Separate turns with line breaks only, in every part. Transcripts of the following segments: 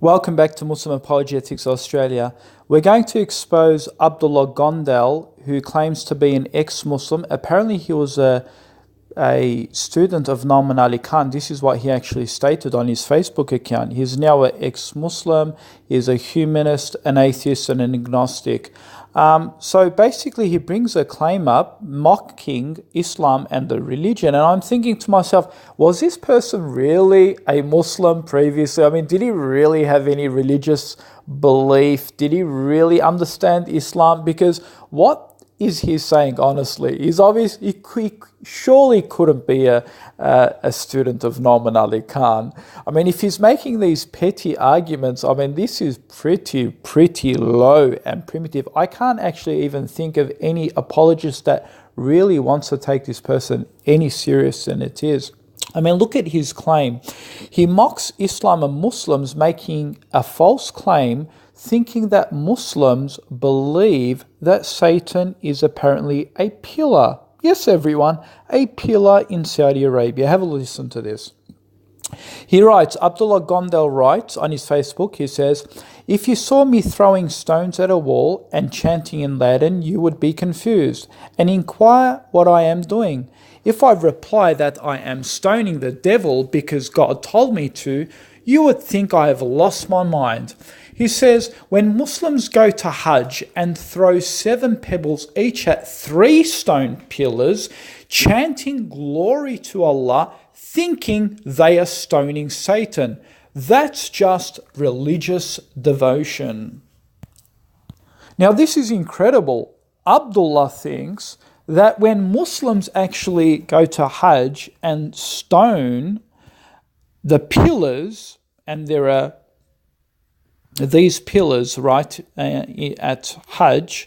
Welcome back to Muslim Apologetics Australia. We're going to expose Abdullah Gondal, who claims to be an ex-Muslim. Apparently he was a student of Nauman Ali Khan. This is what he actually stated on his Facebook account. He's now an ex-Muslim, he's a humanist, an atheist and an agnostic. So basically he brings a claim up mocking Islam and the religion. And I'm thinking to myself, was this person really a Muslim previously? I mean, did he really have any religious belief? Did he really understand Islam? Because what is he saying, honestly? He's obvious. He surely couldn't be a student of Nauman Ali Khan. I mean, if he's making these petty arguments, I mean, this is pretty low and primitive. I can't actually even think of any apologist that really wants to take this person any serious than it is. I mean, look at his claim. He mocks Islam and Muslims, making a false claim, thinking that Muslims believe that Satan is apparently a pillar. Yes, everyone, a pillar in Saudi Arabia. Have a listen to this. He writes, Abdullah Gondal writes on his Facebook, he says, "If you saw me throwing stones at a wall and chanting in Latin, you would be confused and inquire what I am doing. If I reply that I am stoning the devil because God told me to, you would think I have lost my mind." He says, when Muslims go to Hajj and throw 7 pebbles each at 3 stone pillars, chanting glory to Allah, thinking they are stoning Satan. That's just religious devotion. Now, this is incredible. Abdullah thinks that when Muslims actually go to Hajj and stone the pillars, and there are these pillars, right, at Hajj,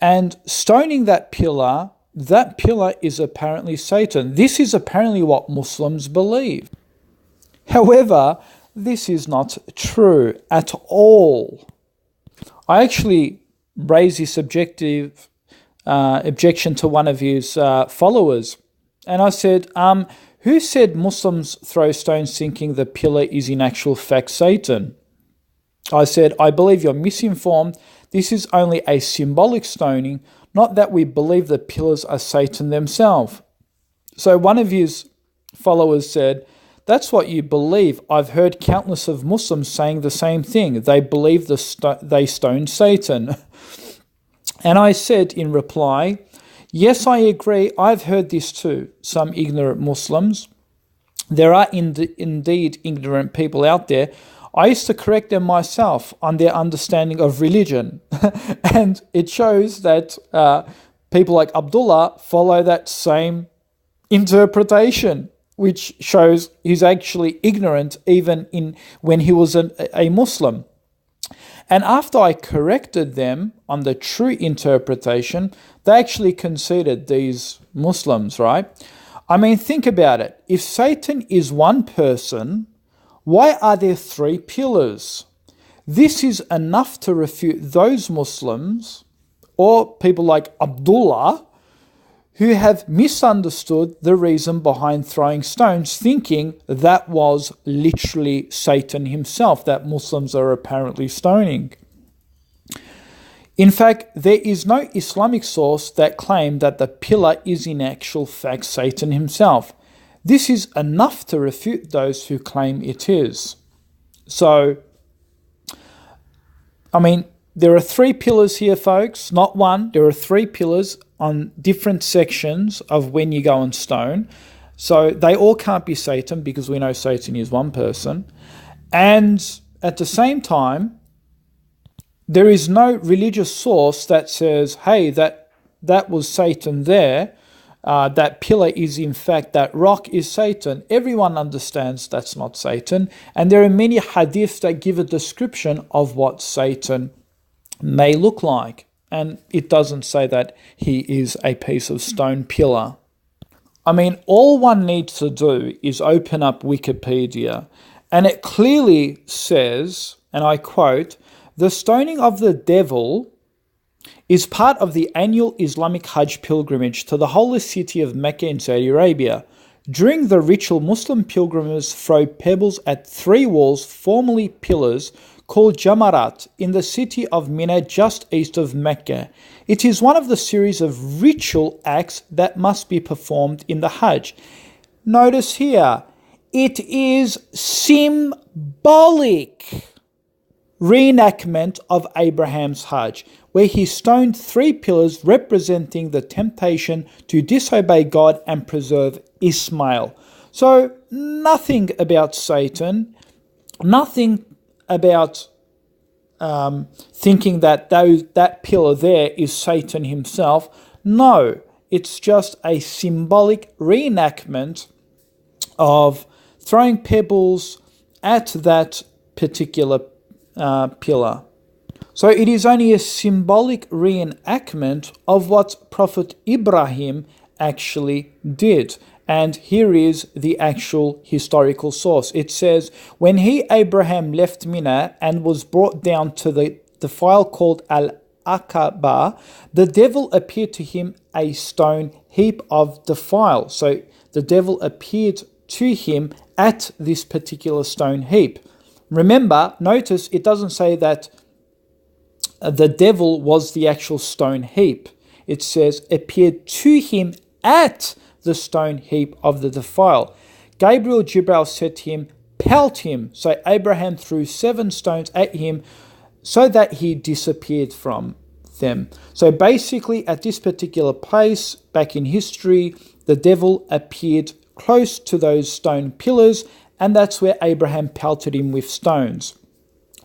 and stoning that pillar is apparently Satan. This is apparently what Muslims believe. However, this is not true at all. I actually raised this objection to one of his followers, and I said, who said Muslims throw stones thinking the pillar is in actual fact Satan? I said, I believe you're misinformed. This is only a symbolic stoning, not that we believe the pillars are Satan themselves. So one of his followers said, that's what you believe. I've heard countless of Muslims saying the same thing. They believe they stoned Satan. And I said in reply, yes, I agree. I've heard this too. Some ignorant Muslims. There are indeed ignorant people out there. I used to correct them myself on their understanding of religion. And it shows that people like Abdullah follow that same interpretation, which shows he's actually ignorant even when he was a Muslim. And after I corrected them on the true interpretation, they actually conceded, these Muslims, right? I mean, think about it. If Satan is one person, why are there 3 pillars? This is enough to refute those Muslims or people like Abdullah who have misunderstood the reason behind throwing stones, thinking that was literally Satan himself that Muslims are apparently stoning. In fact, there is no Islamic source that claims that the pillar is in actual fact Satan himself. This is enough to refute those who claim it is. So, I mean, there are 3 pillars here, folks, not one. There are 3 pillars on different sections of when you go and stone. So they all can't be Satan because we know Satan is one person. And at the same time, there is no religious source that says, hey, that was Satan there. That pillar is in fact, that rock is Satan. Everyone understands that's not Satan. And there are many hadiths that give a description of what Satan may look like. And it doesn't say that he is a piece of stone pillar. I mean, all one needs to do is open up Wikipedia, and it clearly says, and I quote, "The stoning of the devil is part of the annual Islamic Hajj pilgrimage to the holy city of Mecca in Saudi Arabia. During the ritual, Muslim pilgrims throw pebbles at three walls, formerly pillars, called Jamarat, in the city of Mina just east of Mecca. It is one of the series of ritual acts that must be performed in the Hajj. Notice here, it is symbolic reenactment of Abraham's Hajj, where he stoned three pillars representing the temptation to disobey God and preserve Ismail. So nothing about Satan, nothing about thinking that that pillar there is Satan himself. No, it's just a symbolic reenactment of throwing pebbles at that particular pillar. So it is only a symbolic reenactment of what Prophet Ibrahim actually did. And here is the actual historical source. It says, when Abraham, left Mina and was brought down to the defile called Al-Aqaba, the devil appeared to him a stone heap of defile. So the devil appeared to him at this particular stone heap. Remember, notice it doesn't say that the devil was the actual stone heap. It says appeared to him at the stone heap of the defile. Gabriel Jibril said to him, pelt him. So Abraham threw 7 stones at him so that he disappeared from them. So basically at this particular place, back in history, the devil appeared close to those stone pillars, and that's where Abraham pelted him with stones.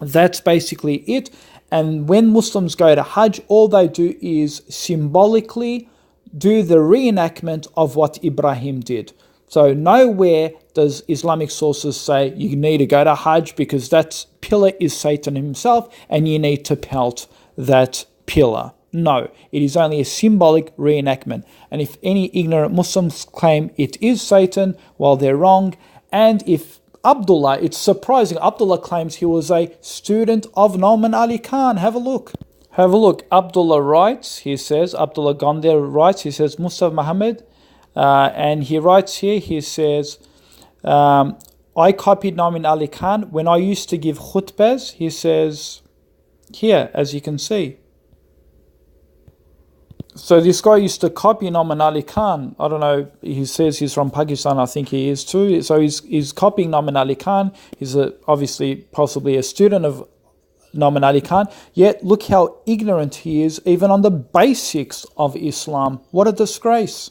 That's basically it. And when Muslims go to Hajj, all they do is symbolically do the reenactment of what Ibrahim did. So nowhere does Islamic sources say you need to go to Hajj because that pillar is Satan himself and you need to pelt that pillar. No, it is only a symbolic reenactment. And if any ignorant Muslims claim it is Satan, well, they're wrong. And if Abdullah, it's surprising, Abdullah claims he was a student of Nouman Ali Khan. Have a look. Have a look. Abdullah writes, he says, Abdullah Gondal writes, he says, Mustafa Muhammad, and he writes here, he says, I copied Nouman Ali Khan when I used to give khutbahs. He says, here, as you can see. So this guy used to copy Nouman Ali Khan. I don't know, he says he's from Pakistan, I think he is too. So he's copying Nouman Ali Khan. He's obviously possibly a student of Nouman Ali Khan. Yet look how ignorant he is even on the basics of Islam. What a disgrace.